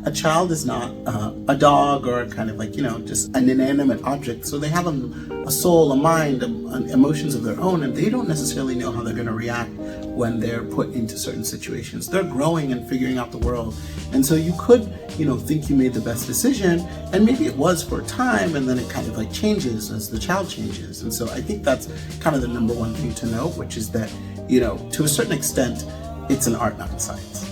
a child is not a dog or kind of like, just an inanimate object. So they have a soul, a mind, emotions of their own, and they don't necessarily know how they're going to react when they're put into certain situations. They're growing and figuring out the world. And so you could, think you made the best decision, and maybe it was for a time, and then it kind of like changes as the child changes. And so I think that's kind of the number one thing to know, which is that, to a certain extent, it's an art, not a science.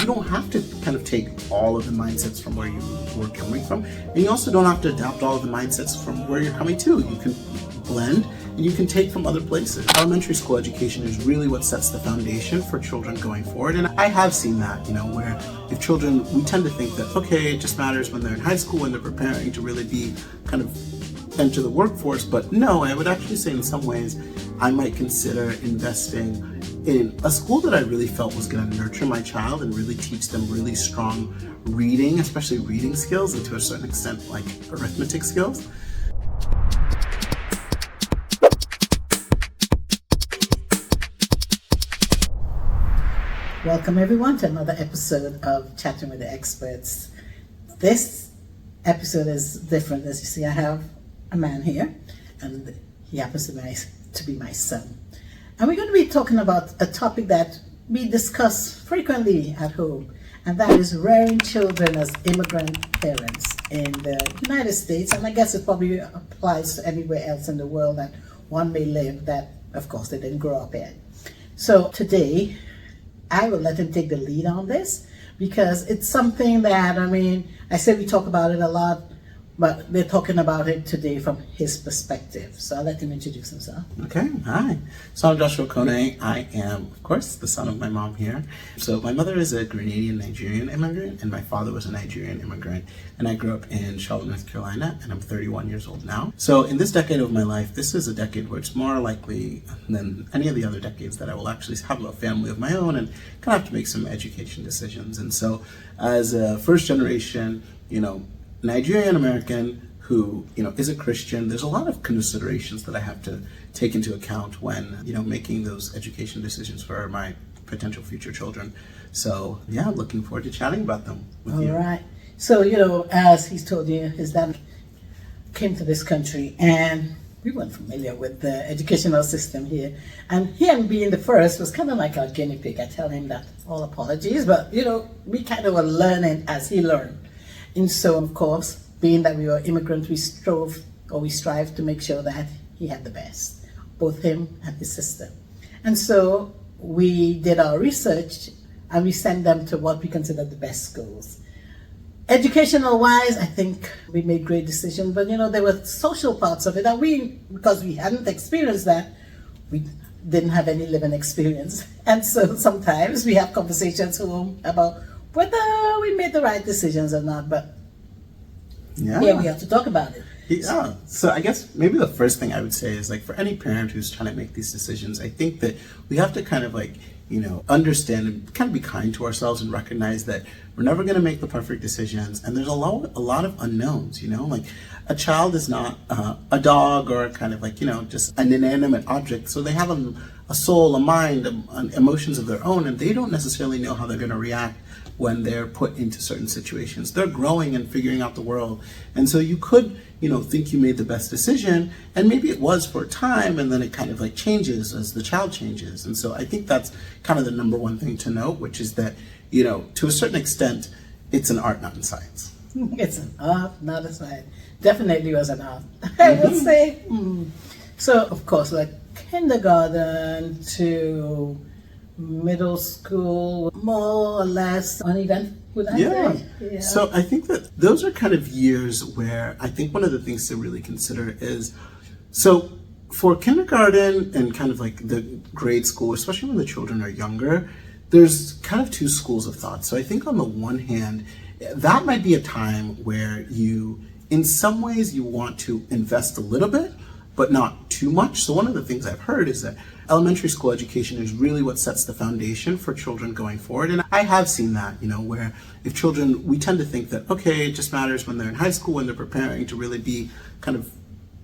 You don't have to kind of take all of the mindsets from where you were coming from, and you also don't have to adapt all of the mindsets from where you're coming to. You can blend, and you can take from other places. Elementary school education is really what sets the foundation for children going forward, and I have seen that, where if children, we tend to think that, okay, it just matters when they're in high school, when they're preparing to really be kind of enter the workforce, but no, I would actually say in some ways, I might consider investing in a school that I really felt was going to nurture my child and really teach them really strong reading, especially reading skills, and to a certain extent, like arithmetic skills. Welcome everyone to another episode of Chatting with the Experts. This episode is different. As you see, I have a man here, and he happens to be my son. And we're going to be talking about a topic that we discuss frequently at home, and that is rearing children as immigrant parents in the United States. And I guess it probably applies to anywhere else in the world that one may live that, of course, they didn't grow up in. So today, I will let him take the lead on this, because it's something that, I say we talk about it a lot, but we're talking about it today from his perspective. So I'll let him introduce himself. Okay, hi. So I'm Joshua Kone. I am, of course, the son of my mom here. So my mother is a Grenadian-Nigerian immigrant, and my father was a Nigerian immigrant. And I grew up in Charlotte, North Carolina, and I'm 31 years old now. So in this decade of my life, this is a decade where it's more likely than any of the other decades that I will actually have a family of my own and kind of have to make some education decisions. And so as a first generation, Nigerian-American who, is a Christian, there's a lot of considerations that I have to take into account when, making those education decisions for my potential future children. So, yeah, looking forward to chatting about them with you. All right. So, as he's told you, his dad came to this country, and we weren't familiar with the educational system here. And him being the first was kind of like our guinea pig. I tell him that, all apologies, but, we kind of were learning as he learned. And so, of course, being that we were immigrants, we strive to make sure that he had the best, both him and his sister. And so we did our research, and we sent them to what we consider the best schools. Educational wise, I think we made great decisions, but there were social parts of it that because we hadn't experienced that, we didn't have any living experience. And so sometimes we have conversations home about whether we made the right decisions or not, but here we have to talk about it. Yeah, so I guess maybe the first thing I would say is, like, for any parent who's trying to make these decisions, I think that we have to kind of understand and kind of be kind to ourselves and recognize that we're never going to make the perfect decisions, and there's a lot of unknowns, like a child is not a dog or kind of like, just an inanimate object. So they have a soul, a mind, emotions of their own, and they don't necessarily know how they're going to react when they're put into certain situations. They're growing and figuring out the world. And so you could, think you made the best decision, and maybe it was for a time, and then it kind of like changes as the child changes. And so I think that's kind of the number one thing to note, which is that, to a certain extent, it's an art, not a science. It's an art, not a science. Definitely was an art, I would say. So, of course, like kindergarten to middle school, more or less uneven, would I say? Yeah. So I think that those are kind of years where I think one of the things to really consider is, so for kindergarten and kind of like the grade school, especially when the children are younger, there's kind of two schools of thought. So I think on the one hand, that might be a time where in some ways you want to invest a little bit, but not too much. So one of the things I've heard is that elementary school education is really what sets the foundation for children going forward. And I have seen that, where if children, we tend to think that, okay, it just matters when they're in high school, when they're preparing to really be kind of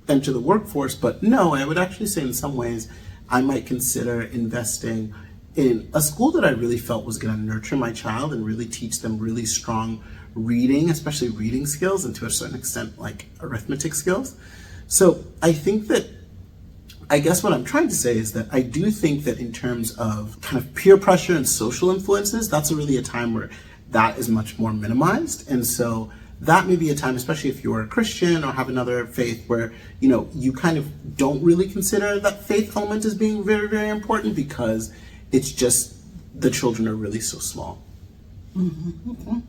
enter the workforce. But no, I would actually say in some ways, I might consider investing in a school that I really felt was going to nurture my child and really teach them really strong reading, especially reading skills, and to a certain extent, like arithmetic skills. So I think that, I guess what I'm trying to say is that I do think that in terms of kind of peer pressure and social influences, that's really a time where that is much more minimized. And so that may be a time, especially if you're a Christian or have another faith, where, you know, you kind of don't really consider that faith element as being very, very important, because it's just the children are really so small. Mm-hmm.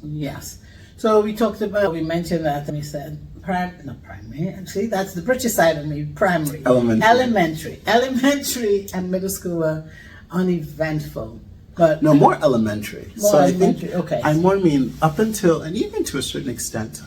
Yes. So we mentioned that, and we said not primary. See, that's the British side of me. Primary, elementary and middle school were uneventful. But no, more elementary. Elementary. I think I more mean up until, and even to a certain extent.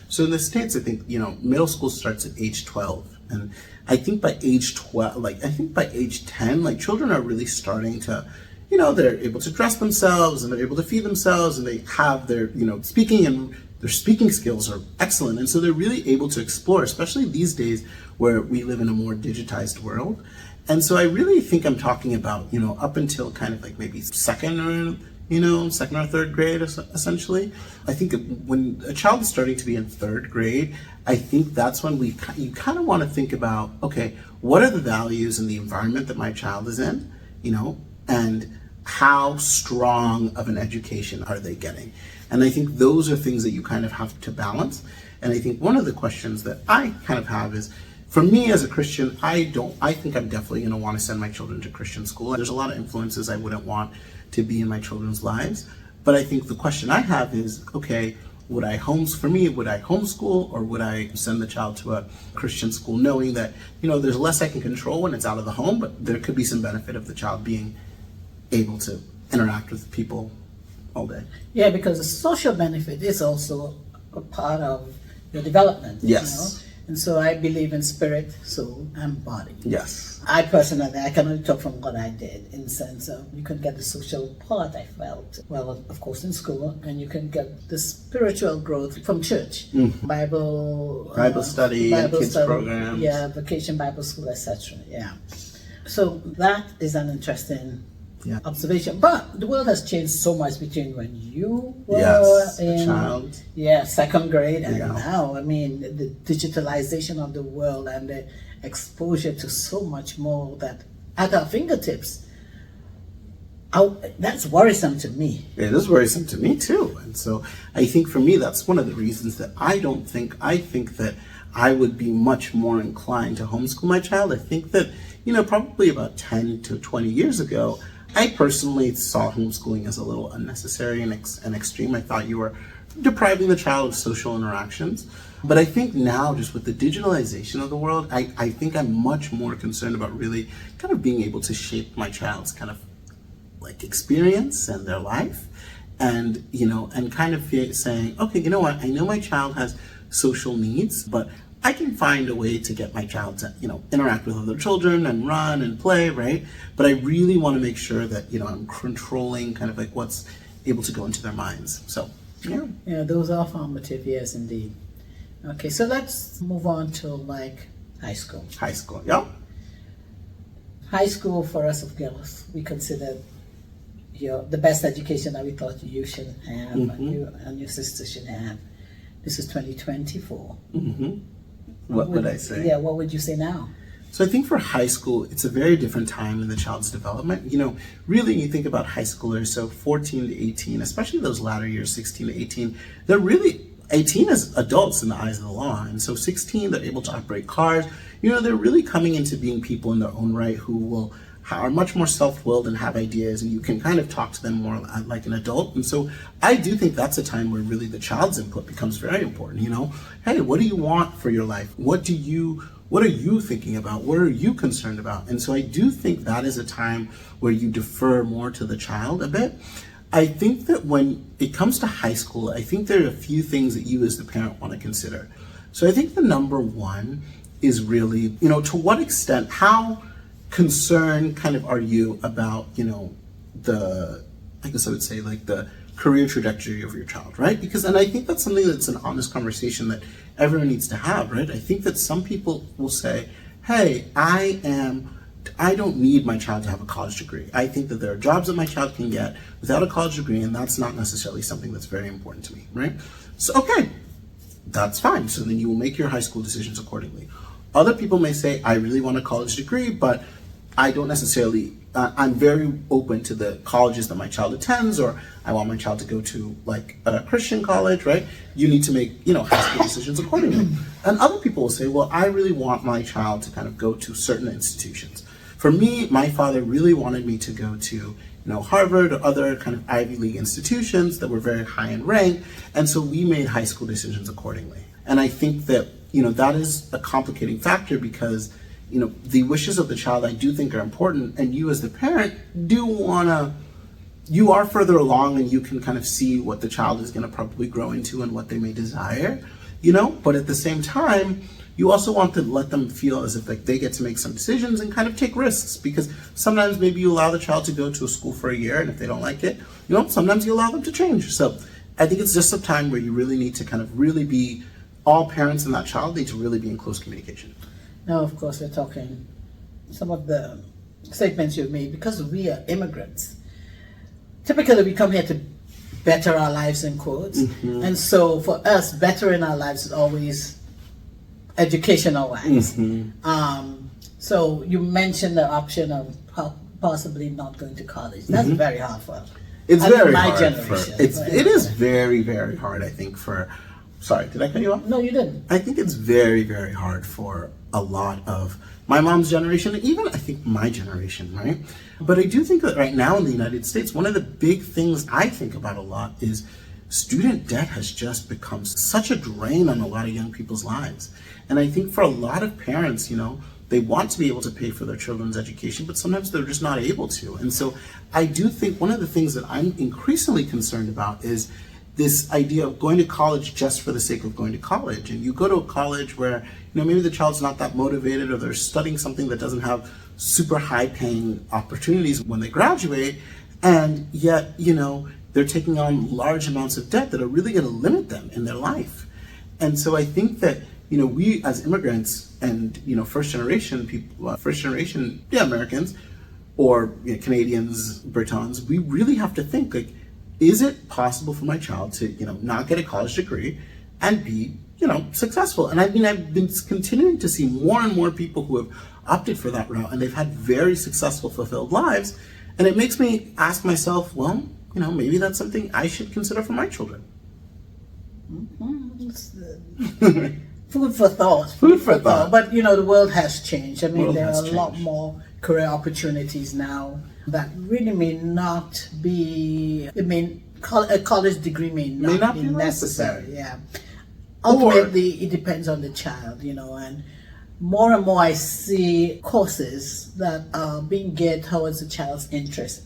So in the States, I think, you know, middle school starts at age 12, and I think by age 12, I think by age 10, like, children are really starting to, you know, they're able to dress themselves and they're able to feed themselves, and they have their, you know, speaking, and their speaking skills are excellent, and so they're really able to explore, especially these days where we live in a more digitized world. And so I really think I'm talking about, you know, up until kind of like maybe second or third grade, essentially. I think when a child is starting to be in third grade, I think that's when you kind of want to think about, okay, what are the values and the environment that my child is in, you know, and how strong of an education are they getting? And I think those are things that you kind of have to balance. And I think one of the questions that I kind of have is, for me as a Christian, I think I'm definitely going to want to send my children to Christian school. There's a lot of influences I wouldn't want to be in my children's lives. But I think the question I have is, okay, would I homeschool, or would I send the child to a Christian school, knowing that, you know, there's less I can control when it's out of the home, but there could be some benefit of the child being able to interact with people all day. Yeah, because the social benefit is also a part of your development. Yes. You know? And so I believe in spirit, soul, and body. Yes. I personally, I can only talk from what I did, in the sense of you can get the social part, I felt, well, of course, in school, and you can get the spiritual growth from church, Bible study, and kids programs. Yeah, vacation Bible school, etc. Yeah. So that is an interesting observation. But the world has changed so much between when you were in child. Second grade and now. I mean, the digitalization of the world and the exposure to so much more that at our fingertips. That's worrisome to me. It is worrisome to me too. And so I think for me, that's one of the reasons that I think that I would be much more inclined to homeschool my child. I think that, you know, probably about 10 to 20 years ago, I personally saw homeschooling as a little unnecessary and extreme. I thought you were depriving the child of social interactions. But I think now, just with the digitalization of the world, I think I'm much more concerned about really kind of being able to shape my child's kind of like experience and their life. And, you know, and kind of saying, okay, you know what, I know my child has social needs, but I can find a way to get my child to, you know, interact with other children and run and play, right? But I really want to make sure that, you know, I'm controlling kind of like what's able to go into their minds. So, yeah. Yeah, those are formative years indeed. Okay, so let's move on to like high school. High school, yeah. High school for us of girls, we consider the best education that we thought you should have, and you and your sister should have. This is 2024. What would I say? Yeah, what would you say now? So I think for high school, it's a very different time in the child's development. You know, really, you think about high schoolers, so 14 to 18, especially those latter years, 16 to 18, they're really 18 as adults in the eyes of the law. And so 16, they're able to operate cars. You know, they're really coming into being people in their own right who are much more self-willed and have ideas, and you can kind of talk to them more like an adult. And so I do think that's a time where really the child's input becomes very important. You know, hey, what do you want for your life? What are you thinking about? What are you concerned about? And so I do think that is a time where you defer more to the child a bit. I think that when it comes to high school, I think there are a few things that you as the parent want to consider. So I think the number one is really, you know, to what extent, how concerned kind of are you about, you know, I guess I would say like the career trajectory of your child, right? And I think that's something that's an honest conversation that everyone needs to have, right? I think that some people will say, hey, I am I don't need my child to have a college degree. I think that there are jobs that my child can get without a college degree, and that's not necessarily something that's very important to me, right? So, okay, that's fine. So then you will make your high school decisions accordingly. Other people may say, I really want a college degree, but I don't necessarily, I'm very open to the colleges that my child attends, or I want my child to go to like a Christian college, right? You need to make, high school decisions accordingly. And other people will say, well, I really want my child to kind of go to certain institutions. For me, my father really wanted me to go to, Harvard or other kind of Ivy League institutions that were very high in rank. And so we made high school decisions accordingly. And I think that, that is a complicating factor because, the wishes of the child I do think are important. And you as the parent you are further along and you can kind of see what the child is going to probably grow into and what they may desire, but at the same time, you also want to let them feel as if like they get to make some decisions and kind of take risks, because sometimes maybe you allow the child to go to a school for a year, and if they don't like it, sometimes you allow them to change. So I think it's just a time where you really need to kind of really be, all parents and that child need to really be in close communication. Now, of course, we're talking some of the statements you've made, because we are immigrants. Typically, we come here to better our lives, in quotes. Mm-hmm. And so for us, bettering our lives is always educational wise. Mm-hmm. So you mentioned the option of possibly not going to college. That's mm-hmm. very hard for it's very my hard generation. It is very, very hard, I think, sorry, did I cut you off? No, you didn't. I think it's very, very hard for a lot of my mom's generation, and even I think my generation, right? But I do think that right now in the United States, one of the big things I think about a lot is student debt has just become such a drain on a lot of young people's lives. And I think for a lot of parents, they want to be able to pay for their children's education, but sometimes they're just not able to. And so I do think one of the things that I'm increasingly concerned about is this idea of going to college just for the sake of going to college. And you go to a college where, maybe the child's not that motivated, or they're studying something that doesn't have super high paying opportunities when they graduate. And yet, they're taking on large amounts of debt that are really going to limit them in their life. And so I think that, we as immigrants and, first generation people, Americans, or Canadians, Britons, we really have to think, like, is it possible for my child to, not get a college degree and be, successful? And I've been continuing to see more and more people who have opted for that route, and they've had very successful, fulfilled lives. And it makes me ask myself, well, maybe that's something I should consider for my children. Mm-hmm. Food for thought. Food for thought. But, the world has changed. I mean, there are a lot more career opportunities now that really may not be, a college degree may not be necessary. Yeah. Ultimately, it depends on the child, and more I see courses that are being geared towards the child's interest,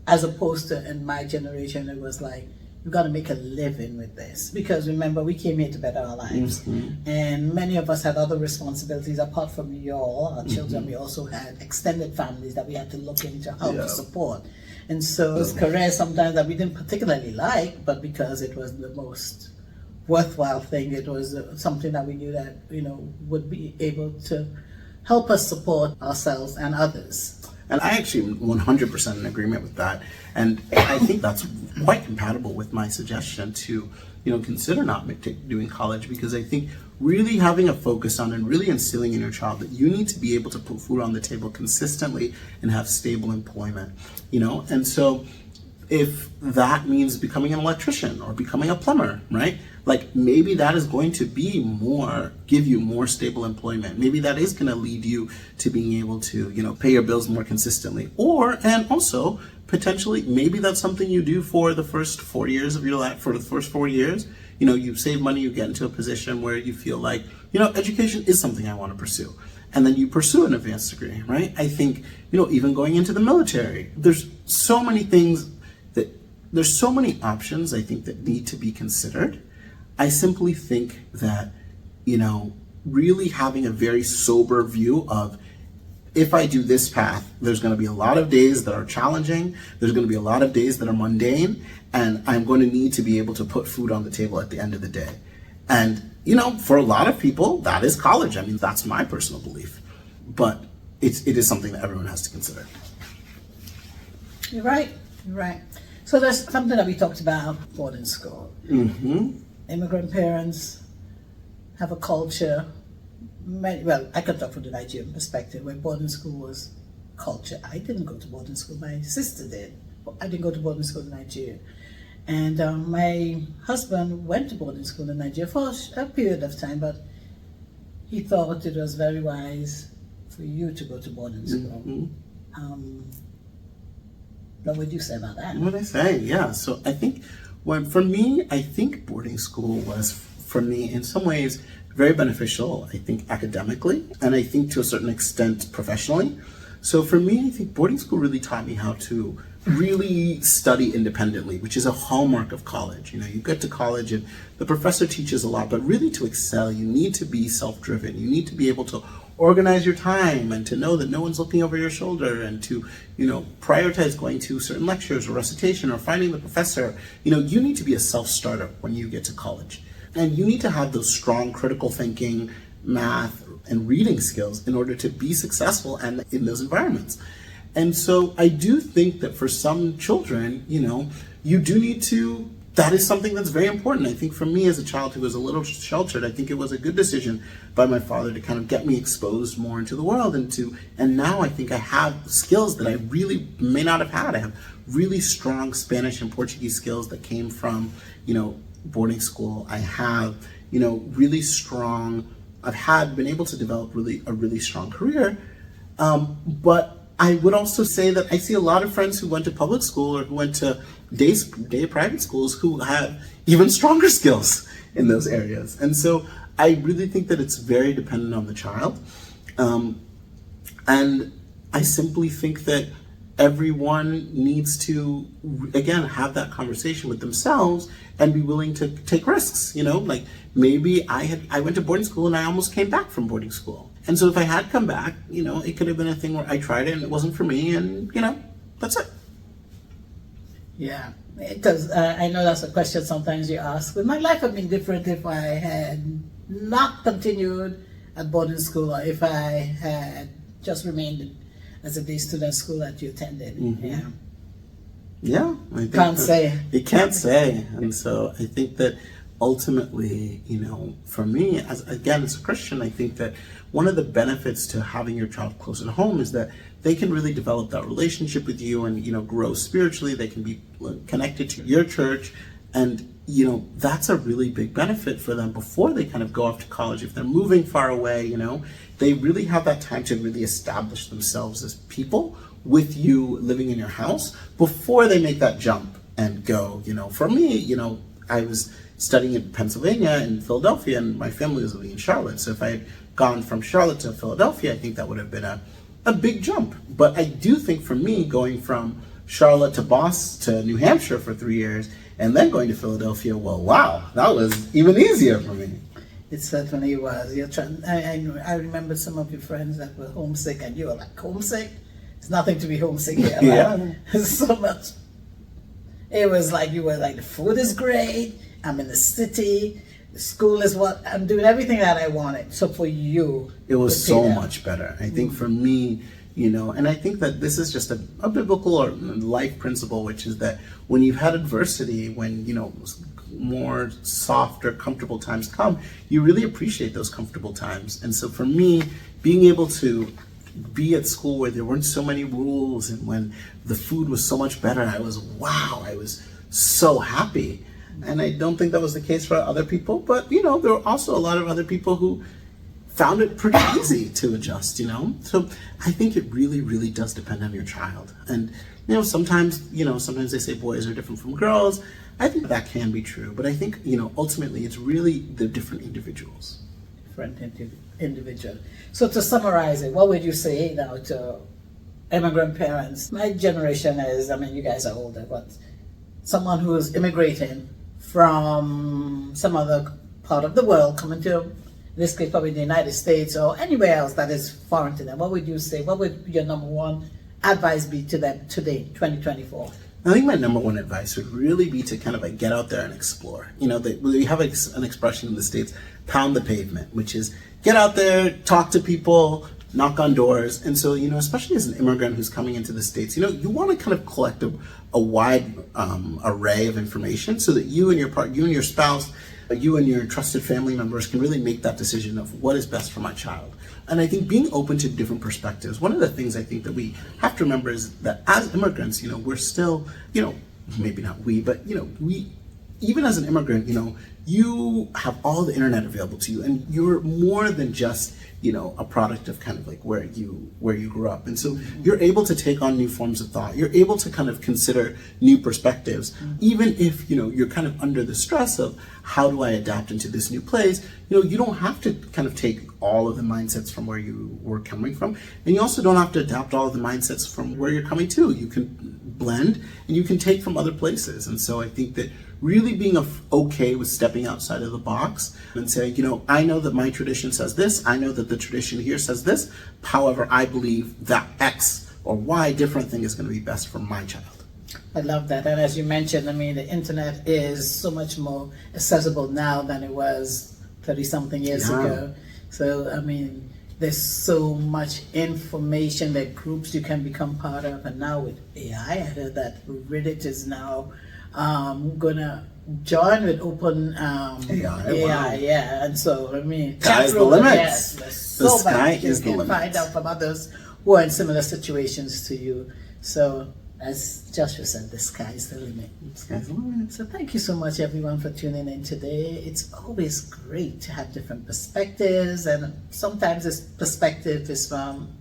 as opposed to in my generation, it was like, you've got to make a living with this. Because remember, we came here to better our lives. Mm-hmm. And many of us had other responsibilities apart from our children. Mm-hmm. We also had extended families that we had to look into how to support. And so it was careers sometimes that we didn't particularly like, but because it was the most worthwhile thing, it was something that we knew that, would be able to help us support ourselves and others. And I actually am 100% in agreement with that. And I think that's quite compatible with my suggestion to, consider not doing college, because I think really having a focus on and really instilling in your child that you need to be able to put food on the table consistently and have stable employment, And so if that means becoming an electrician or becoming a plumber, right? Like maybe that is going to give you more stable employment. Maybe that is going to lead you to being able to, pay your bills more consistently. And also potentially, maybe that's something you do for the first 4 years of your life. For the first 4 years, you save money, you get into a position where you feel like, education is something I want to pursue. And then you pursue an advanced degree, right? I think, even going into the military, there's so many options, I think, that need to be considered. I simply think that, really having a very sober view of, if I do this path, there's going to be a lot of days that are challenging, there's going to be a lot of days that are mundane, and I'm going to need to be able to put food on the table at the end of the day. And, for a lot of people, that is college. I mean, that's my personal belief. But it is something that everyone has to consider. You're right. You're right. So there's something that we talked about, boarding school. Mm-hmm. Immigrant parents have a culture. Well, I can talk from the Nigerian perspective, where boarding school was culture. I didn't go to boarding school. My sister did. I didn't go to boarding school in Nigeria. And my husband went to boarding school in Nigeria for a period of time, but he thought it was very wise for you to go to boarding school. Mm-hmm. What would you say about that? What would I say? Yeah. So I think for me, I think boarding school was, for me, in some ways, very beneficial, I think academically, and I think to a certain extent professionally. So for me, I think boarding school really taught me how to really study independently, which is a hallmark of college. You get to college and the professor teaches a lot, but really to excel, you need to be self-driven. You need to be able to organize your time and to know that no one's looking over your shoulder, and to, prioritize going to certain lectures or recitation or finding the professor. You need to be a self-starter when you get to college. And you need to have those strong critical thinking, math, and reading skills in order to be successful and in those environments. And so I do think that for some children, you do need to, that is something that's very important. I think for me as a child who was a little sheltered, I think it was a good decision by my father to kind of get me exposed more into the world, and now I think I have skills that I really may not have had. I have really strong Spanish and Portuguese skills that came from, boarding school. I have, really strong, been able to develop a really strong career. But I would also say that I see a lot of friends who went to public school or who went to day private schools who have even stronger skills in those areas. And so I really think that it's very dependent on the child. And I simply think that everyone needs to, again, have that conversation with themselves and be willing to take risks. Like maybe I went to boarding school and I almost came back from boarding school. And so if I had come back, it could have been a thing where I tried it and it wasn't for me, and that's it. Yeah, it does. I know that's a question sometimes you ask. Would my life have been different if I had not continued at boarding school, or if I had just remained as a day student school that you attended? Mm-hmm. Yeah, I think can't say. You can't say. And so I think that ultimately, for me, as a Christian, I think that one of the benefits to having your child close at home is that they can really develop that relationship with you and, grow spiritually. They can be connected to your church. And, that's a really big benefit for them before they kind of go off to college. If they're moving far away, they really have that time to really establish themselves as people with you living in your house before they make that jump and go. For me, I was studying in Pennsylvania and Philadelphia, and my family was living in Charlotte. So if I had gone from Charlotte to Philadelphia, I think that would have been a big jump. But I do think for me, going from Charlotte to Boston to New Hampshire for 3 years and then going to Philadelphia, well, wow, that was even easier for me. It certainly was. I remember some of your friends that were homesick, and you were like, homesick? It's nothing to be homesick here. Yeah. So much. It was like you were like, the food is great, I'm in the city, the school is what, I'm doing everything that I wanted. So for you, it was so much better. I think for me, and I think that this is just a biblical or life principle, which is that when you've had adversity, when, more softer, comfortable times come, you really appreciate those comfortable times. And so for me, being able to be at school where there weren't so many rules and when the food was so much better, I was so happy. And I don't think that was the case for other people, but there were also a lot of other people who found it pretty easy to adjust, So I think it really, really does depend on your child. And, sometimes they say boys are different from girls. I think that can be true, but I think, ultimately it's really the different individuals. Different individual. So to summarize it, what would you say now to immigrant parents? My generation is, you guys are older, but someone who is immigrating from some other part of the world, coming to, in this case, probably the United States or anywhere else that is foreign to them, what would you say? What would your number one advice be to them today, 2024? I think my number one advice would really be to kind of get out there and explore. We have an expression in the States, pound the pavement, which is get out there, talk to people, knock on doors. And so, especially as an immigrant who's coming into the States, you want to kind of collect a wide array of information so that you and your spouse, you and your trusted family members can really make that decision of what is best for my child. And I think being open to different perspectives, one of the things I think that we have to remember is that as immigrants, we're still, maybe not we, but, we, even as an immigrant, you have all the internet available to you, and you're more than just, a product of kind of like where you grew up. And so you're able to take on new forms of thought. You're able to kind of consider new perspectives, even if, you're kind of under the stress of how do I adapt into this new place. You don't have to kind of take all of the mindsets from where you were coming from. And you also don't have to adapt all of the mindsets from where you're coming to. You can blend and you can take from other places. And so I think that really being okay with stepping outside of the box and saying, I know that my tradition says this, I know that the tradition here says this, however, I believe that X or Y different thing is going to be best for my child. I love that. And as you mentioned, the internet is so much more accessible now than it was 30-something years ago. So, there's so much information that groups you can become part of. And now with AI, I heard that Reddit is now gonna join with open AI. Wow. Yeah. And so, Sky's the limit. Yes, there's so sky much is you the can limit. find out from others who are in similar situations to you. So, as Joshua said, the sky is the limit. Sky's the limit. So thank you so much, everyone, for tuning in today. It's always great to have different perspectives, and sometimes this perspective is from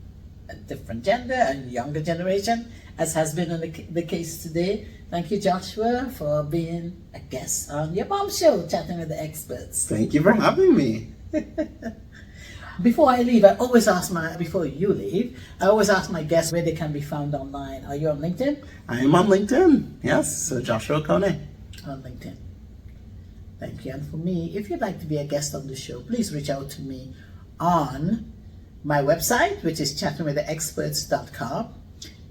a different gender, a younger generation, as has been the case today. Thank you, Joshua, for being a guest on your mom show, Chatting with the Experts. Thank you for having me. Before I leave, before you leave, I always ask my guests where they can be found online. Are you on LinkedIn? I am on LinkedIn. Yes, Joshua Kone. On LinkedIn. Thank you. And for me, if you'd like to be a guest on the show, please reach out to me on my website, which is chattingwiththeexperts.com.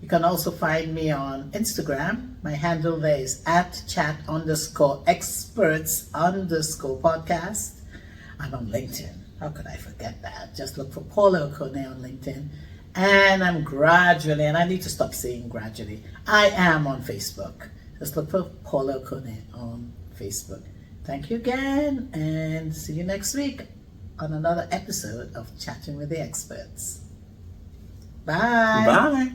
You can also find me on Instagram. My handle there is @chat_experts_podcast. I'm on LinkedIn. How could I forget that? Just look for Paula Okone on LinkedIn. And I'm gradually, and I need to stop saying gradually, I am on Facebook. Just look for Paula Okone on Facebook. Thank you again, and see you next week on another episode of Chatting with the Experts. Bye. Bye.